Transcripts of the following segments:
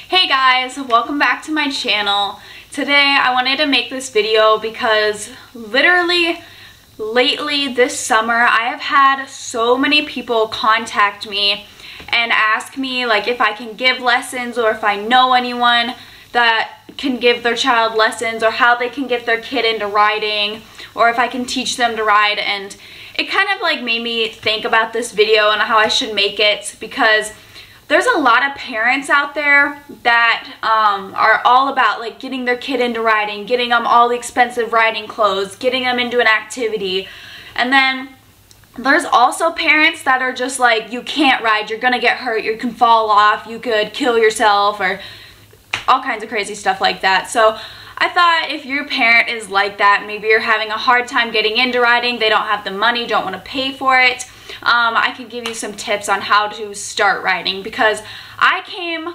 Hey guys, welcome back to my channel. Today I wanted to make this video because literally lately this summer I have had so many people contact me and ask me like if I can give lessons or if I know anyone that can give their child lessons or how they can get their kid into riding or if I can teach them to ride, and it kind of like made me think about this video and how I should make it because there's a lot of parents out there that are all about like getting their kid into riding, getting them all the expensive riding clothes, getting them into an activity. And then there's also parents that are just like, you can't ride, you're gonna get hurt, you can fall off, you could kill yourself, or all kinds of crazy stuff like that. So I thought if your parent is like that, maybe you're having a hard time getting into riding, they don't have the money, don't want to pay for it, I can give you some tips on how to start riding, because I came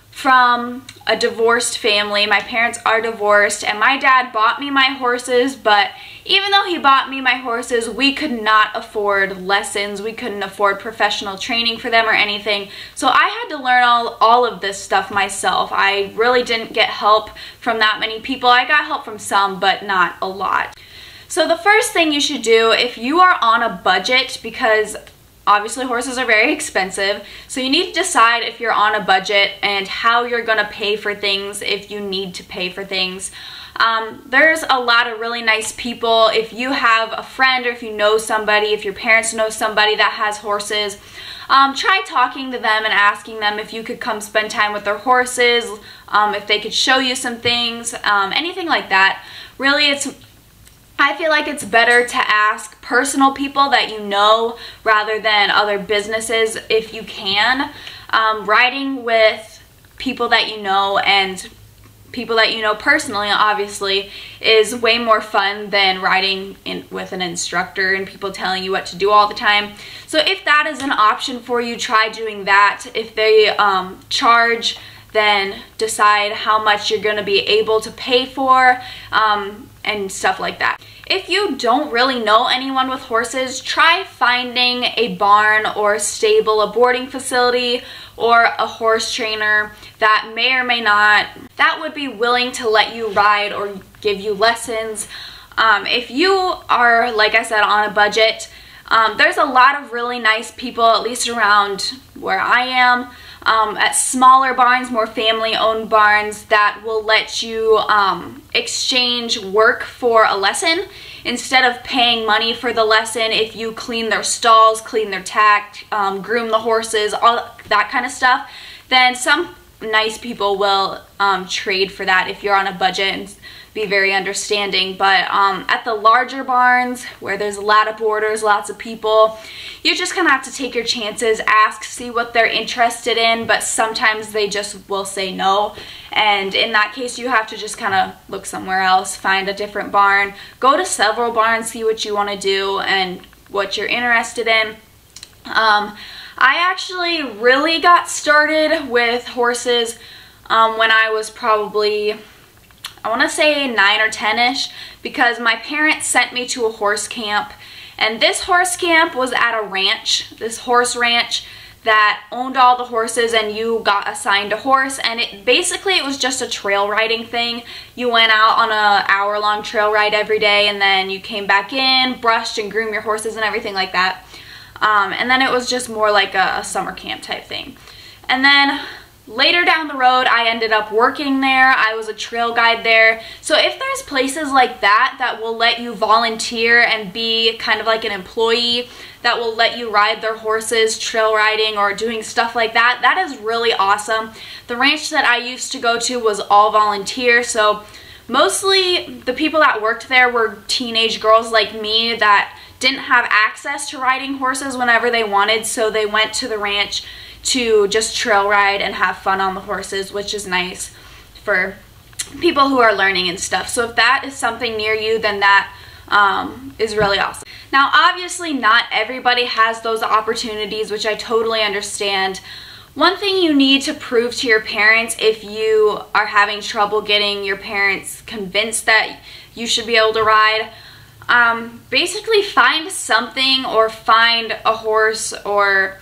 from a divorced family. My parents are divorced and my dad bought me my horses, but even though he bought me my horses, we could not afford lessons. We couldn't afford professional training for them or anything. So I had to learn all of this stuff myself. I really didn't get help from that many people. I got help from some, but not a lot. So the first thing you should do if you are on a budget, because obviously horses are very expensive, so you need to decide if you're on a budget and how you're going to pay for things if you need to pay for things. There's a lot of really nice people. If you have a friend or if you know somebody, if your parents know somebody that has horses, try talking to them and asking them if you could come spend time with their horses, if they could show you some things, anything like that. Really, I feel like it's better to ask personal people that you know rather than other businesses if you can. Riding with people that you know and people that you know personally, obviously, is way more fun than riding with an instructor and people telling you what to do all the time. So if that is an option for you, try doing that. If they charge, then decide how much you're going to be able to pay for and stuff like that. If you don't really know anyone with horses, try finding a barn or a stable, a boarding facility, or a horse trainer that may or may not, that would be willing to let you ride or give you lessons. If you are, like I said, on a budget, there's a lot of really nice people, at least around where I am, at smaller barns, more family-owned barns, that will let you exchange work for a lesson. Instead of paying money for the lesson, if you clean their stalls, clean their tack, groom the horses, all that kind of stuff, then some nice people will trade for that if you're on a budget and be very understanding. But at the larger barns where there's a lot of boarders, lots of people, you just kind of have to take your chances, ask, see what they're interested in, but sometimes they just will say no, and in that case you have to just kind of look somewhere else, find a different barn, go to several barns, see what you want to do and what you're interested in. I actually really got started with horses when I was probably, I want to say 9 or 10-ish, because my parents sent me to a horse camp, and this horse camp was at a ranch, this horse ranch that owned all the horses, and you got assigned a horse, and it was just a trail riding thing. You went out on an hour-long trail ride every day, and then you came back in, brushed and groomed your horses and everything like that. And then it was just more like a summer camp type thing. And then later down the road, I ended up working there. I was a trail guide there. So if there's places like that that will let you volunteer and be kind of like an employee, that will let you ride their horses, trail riding or doing stuff like that, that is really awesome. The ranch that I used to go to was all volunteer, so mostly the people that worked there were teenage girls like me that didn't have access to riding horses whenever they wanted, so they went to the ranch to just trail ride and have fun on the horses, which is nice for people who are learning and stuff. So if that is something near you, then that is really awesome. Now obviously not everybody has those opportunities, which I totally understand. One thing you need to prove to your parents if you are having trouble getting your parents convinced that you should be able to ride, basically find something, or find a horse or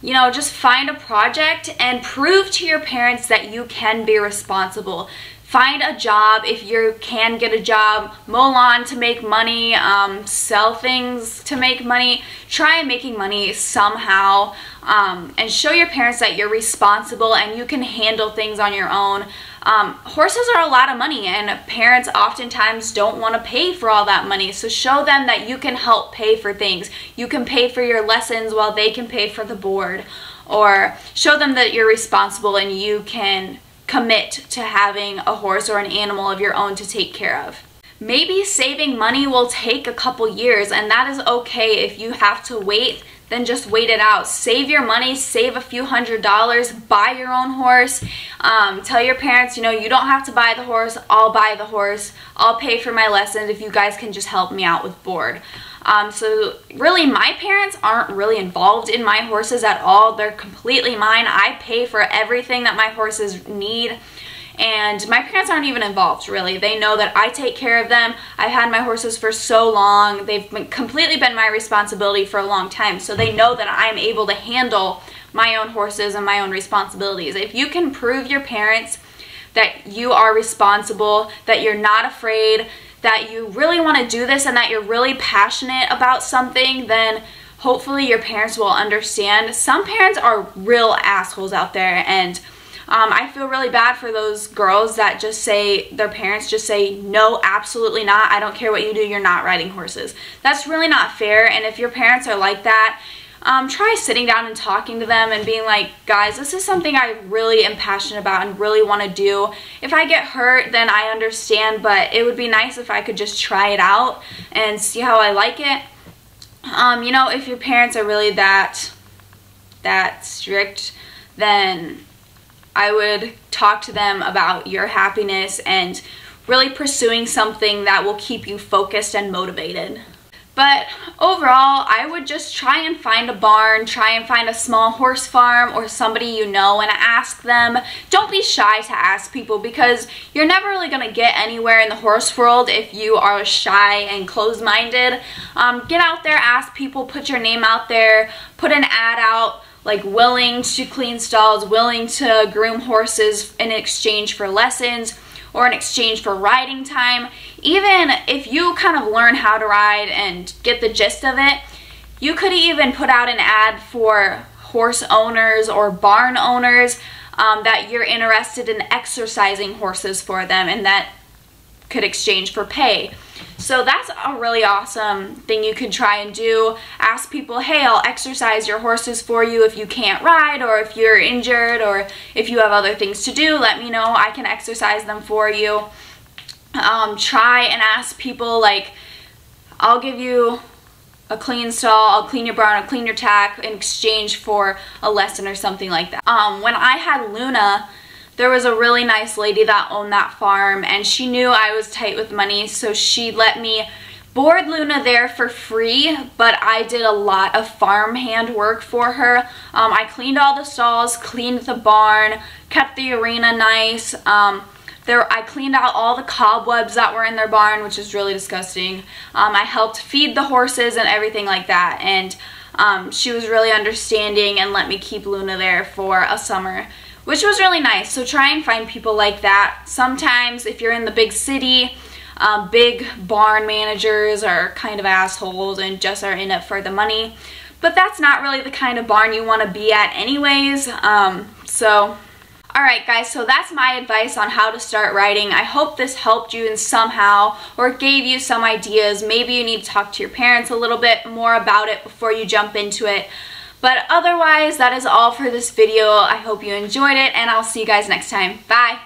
you know, just find a project and prove to your parents that you can be responsible. Find a job if you can get a job, mow lawn to make money, sell things to make money. Try making money somehow, and show your parents that you're responsible and you can handle things on your own. Horses are a lot of money and parents oftentimes don't want to pay for all that money, so show them that you can help pay for things. You can pay for your lessons while they can pay for the board, or show them that you're responsible and you can commit to having a horse or an animal of your own to take care of. Maybe saving money will take a couple years, and that is okay. If you have to wait, then just wait it out. Save your money, save a few $100s, buy your own horse. Tell your parents, you know, you don't have to buy the horse, I'll buy the horse. I'll pay for my lessons if you guys can just help me out with board. So really, my parents aren't really involved in my horses at all. They're completely mine. I pay for everything that my horses need, and my parents aren't even involved, really. They know that I take care of them. I've had my horses for so long. They've completely been my responsibility for a long time, so they know that I'm able to handle my own horses and my own responsibilities. If you can prove your parents that you are responsible, that you're not afraid, that you really want to do this, and that you're really passionate about something, then hopefully your parents will understand. Some parents are real assholes out there, and I feel really bad for those girls that just say, their parents just say, no, absolutely not, I don't care what you do, you're not riding horses. That's really not fair, and if your parents are like that, try sitting down and talking to them and being like, guys, this is something I really am passionate about and really want to do. If I get hurt, then I understand, but it would be nice if I could just try it out and see how I like it. You know, if your parents are really that strict, then I would talk to them about your happiness and really pursuing something that will keep you focused and motivated. But overall, I would just try and find a barn, try and find a small horse farm or somebody you know and ask them. Don't be shy to ask people, because you're never really going to get anywhere in the horse world if you are shy and closed-minded. Get out there, ask people, put your name out there, put an ad out, like willing to clean stalls, willing to groom horses in exchange for lessons or in exchange for riding time. Even if you kind of learn how to ride and get the gist of it, you could even put out an ad for horse owners or barn owners that you're interested in exercising horses for them, and that could exchange for pay. So that's a really awesome thing you could try and do. Ask people, hey, I'll exercise your horses for you if you can't ride, or if you're injured, or if you have other things to do, let me know, I can exercise them for you. Try and ask people, like, I'll give you a clean stall, I'll clean your barn, I'll clean your tack in exchange for a lesson or something like that. When I had Luna, there was a really nice lady that owned that farm, and she knew I was tight with money, so she let me board Luna there for free, but I did a lot of farm hand work for her. I cleaned all the stalls, cleaned the barn, kept the arena nice. I cleaned out all the cobwebs that were in their barn, which is really disgusting. I helped feed the horses and everything like that, and she was really understanding and let me keep Luna there for a summer, which was really nice. So try and find people like that. Sometimes if you're in the big city, big barn managers are kind of assholes and just are in it for the money, but that's not really the kind of barn you want to be at anyways. Alright guys, so that's my advice on how to start riding. I hope this helped you in somehow or gave you some ideas. Maybe you need to talk to your parents a little bit more about it before you jump into it. But otherwise, that is all for this video. I hope you enjoyed it, and I'll see you guys next time. Bye!